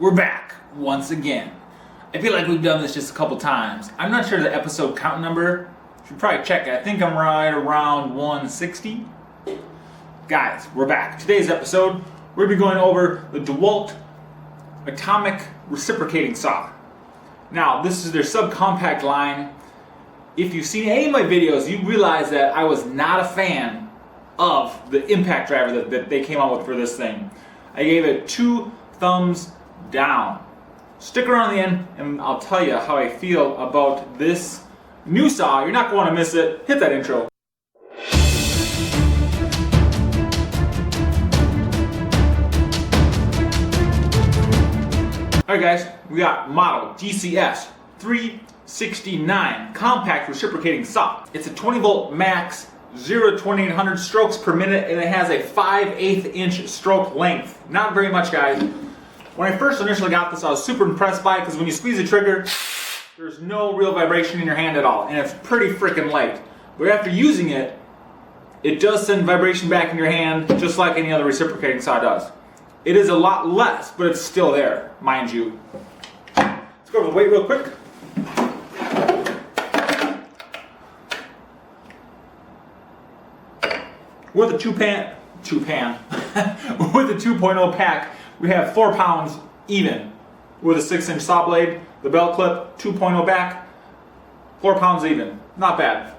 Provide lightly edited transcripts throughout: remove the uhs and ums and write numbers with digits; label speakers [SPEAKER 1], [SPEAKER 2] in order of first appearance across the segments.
[SPEAKER 1] We're back once again. I feel like we've done this just a couple times. I'm not sure the episode count number. Should probably check it. I think I'm right around 160. Guys, we're back. Today's episode, we're going to be going over the Dewalt Atomic Reciprocating saw. Now, this is their subcompact line. If you've seen any of my videos, you realize that I was not a fan of the impact driver that they came out with for this thing. I gave it 2 thumbs down. Stick around to the end and I'll tell you how I feel about this new saw. You're not going to miss it. Hit that intro. Alright guys, we got model GCS 369 compact reciprocating saw. It's a 20 volt max, 0 to 2800 strokes per minute, and it has a 5/8 inch stroke length. Not very much, guys. When I first initially got this, I was super impressed by it because when you squeeze the trigger, there's no real vibration in your hand at all, and it's pretty freaking light. But after using it, it does send vibration back in your hand just like any other reciprocating saw does. It is a lot less, but it's still there, mind you. Let's go over the weight real quick. With a 2.0 pack, we have 4 pounds even. With a 6-inch saw blade, the belt clip, 2.0 back, 4 pounds even. Not bad.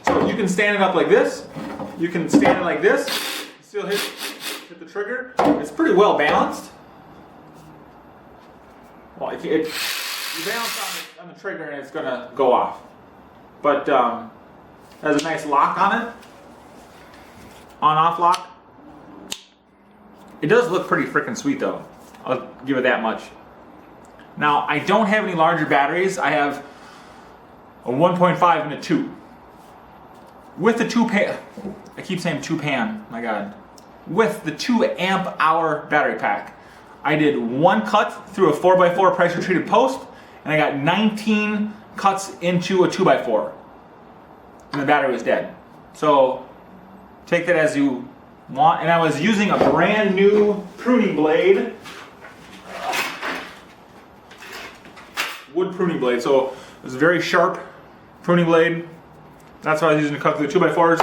[SPEAKER 1] So you can stand it up like this. You can stand it like this. Still hit the trigger. It's pretty well balanced. Well, if you balance on the trigger and it's going to go off. But has a nice lock on it. On-off lock. It does look pretty freaking sweet though. I'll give it that much. Now, I don't have any larger batteries. I have a 1.5 and a 2. With the 2 pan, I keep saying 2 pan, my god. With the 2 amp hour battery pack, I did 1 cut through a 4x4 pressure treated post, and I got 19 cuts into a 2x4. And the battery was dead. So, take that as you want. And I was using a brand new pruning blade. Wood pruning blade. So it was a very sharp pruning blade. That's what I was using to cut through the 2x4s.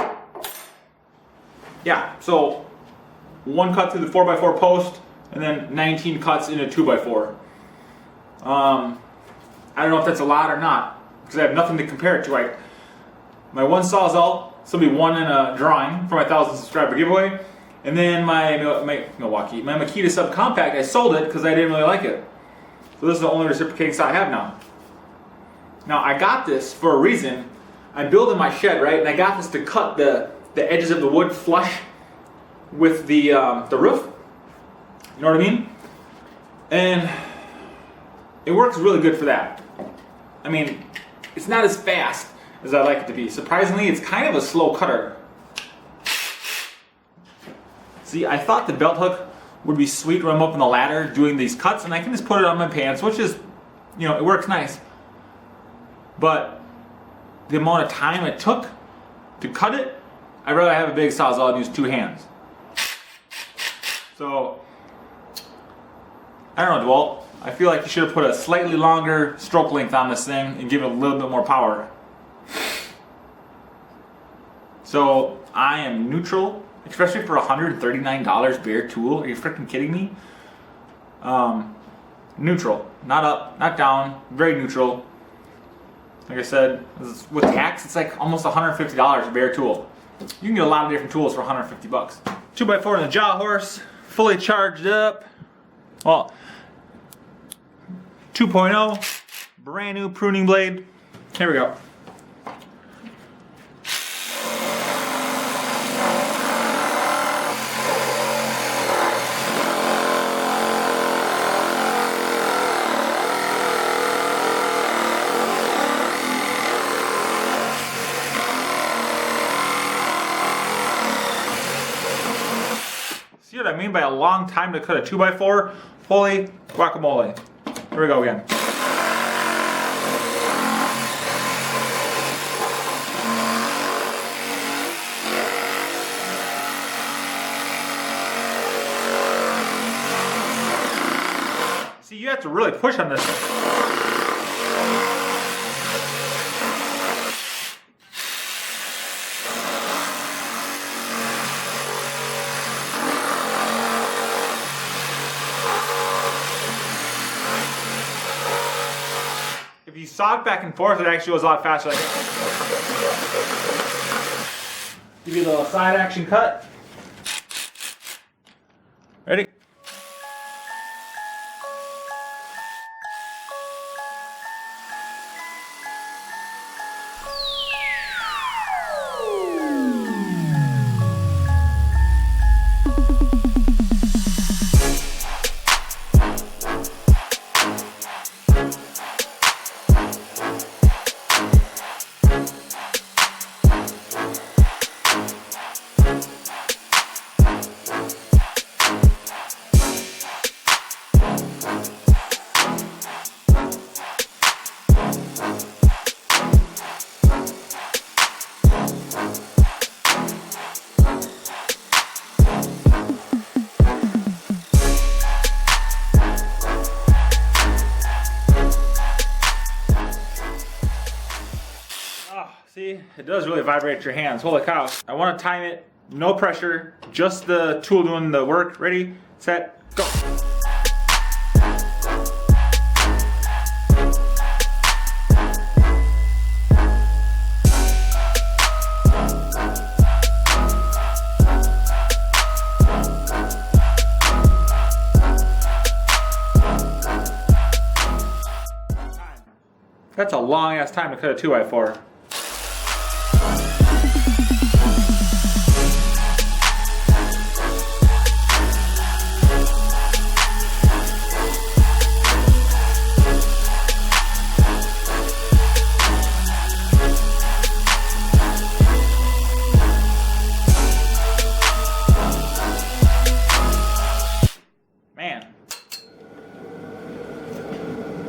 [SPEAKER 1] Yeah, so 1 cut through the 4x4 post and then 19 cuts in a 2x4. I don't know if that's a lot or not because I have nothing to compare it to. My one Sawzall, somebody won in a drawing for my 1,000 subscriber giveaway, and then my Makita subcompact, I sold it because I didn't really like it. So this is the only reciprocating saw I have now. Now I got this for a reason. I'm building my shed, right, and I got this to cut the edges of the wood flush with the roof. You know what I mean? And it works really good for that. I mean, it's not as fast as I like it to be. Surprisingly, it's kind of a slow cutter. See, I thought the belt hook would be sweet when I'm up on the ladder doing these cuts, and I can just put it on my pants, which is, you know, it works nice. But the amount of time it took to cut it, I'd rather have a big Sawzall and use 2 hands. So, I don't know, Dewalt. I feel like you should have put a slightly longer stroke length on this thing and give it a little bit more power. So I am neutral, especially for $139 bare tool. Are you freaking kidding me? Neutral, not up, not down, very neutral. Like I said, with tax, it's like almost $150 bare tool. You can get a lot of different tools for 150 bucks. 2x4 in the jaw horse, fully charged up. Well, 2.0, brand new pruning blade. Here we go. See what I mean by a long time to cut a 2x4? Holy guacamole. Here we go again. you have to really push on this. If you saw it back and forth, it actually goes a lot faster. Like, give you a little side action cut. Ready? See, it does really vibrate your hands. Holy cow. I want to time it, no pressure, just the tool doing the work. Ready, set, go. That's a long ass time to cut a 2x4.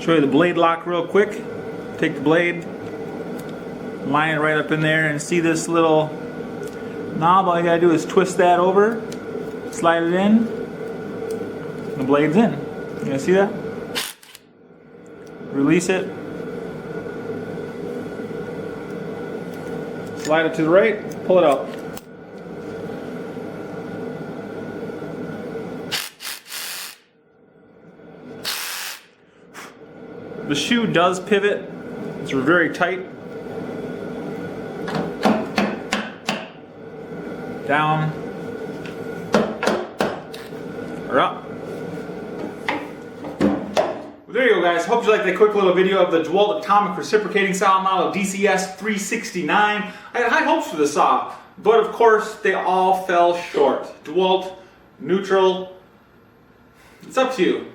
[SPEAKER 1] Show you the blade lock real quick. Take the blade, line it right up in there, and see this little knob? All you gotta do is twist that over, slide it in, and the blade's in. You guys see that? Release it. Slide it to the right, pull it out. The shoe does pivot. It's very tight. Down. Or up. Well, there you go, guys. Hope you liked that quick little video of the Dewalt Atomic Reciprocating style model DCS 369. I had high hopes for the saw, but of course they all fell short. Dewalt, neutral. It's up to you.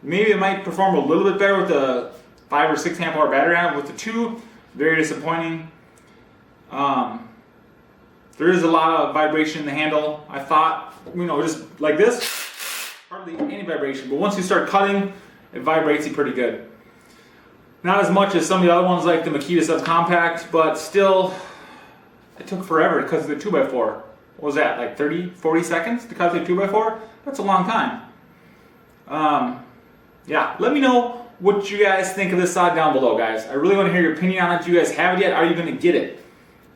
[SPEAKER 1] Maybe it might perform a little bit better with the 5 or 6 amp hour battery on it. With the 2, very disappointing. There is a lot of vibration in the handle. I thought, just like this, hardly any vibration. But once you start cutting, it vibrates pretty good. Not as much as some of the other ones like the Makita Subcompact, but still, it took forever to cut through the 2x4. What was that, like 30, 40 seconds to cut through the 2x4? That's a long time. Yeah, let me know what you guys think of this saw down below, guys. I really want to hear your opinion on it. Do you guys have it yet? Are you going to get it?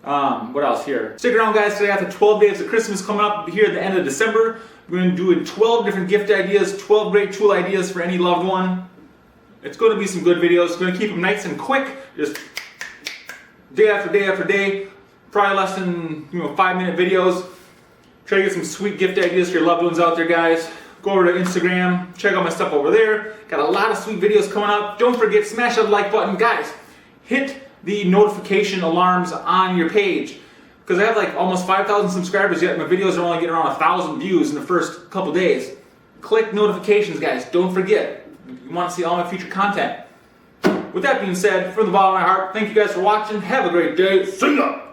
[SPEAKER 1] What else here? Stick around, guys. Today after 12 days of Christmas coming up here at the end of December. We're going to do 12 different gift ideas, 12 great tool ideas for any loved one. It's going to be some good videos. We're going to keep them nice and quick. Just day after day after day. Probably less than 5-minute videos. Try to get some sweet gift ideas for your loved ones out there, guys. Go over to Instagram, check out my stuff over there. Got a lot of sweet videos coming up. Don't forget, smash that like button. Guys, hit the notification alarms on your page. Because I have like almost 5,000 subscribers yet. My videos are only getting around 1,000 views in the first couple days. Click notifications, guys. Don't forget. You want to see all my future content. With that being said, from the bottom of my heart, thank you guys for watching. Have a great day. See ya!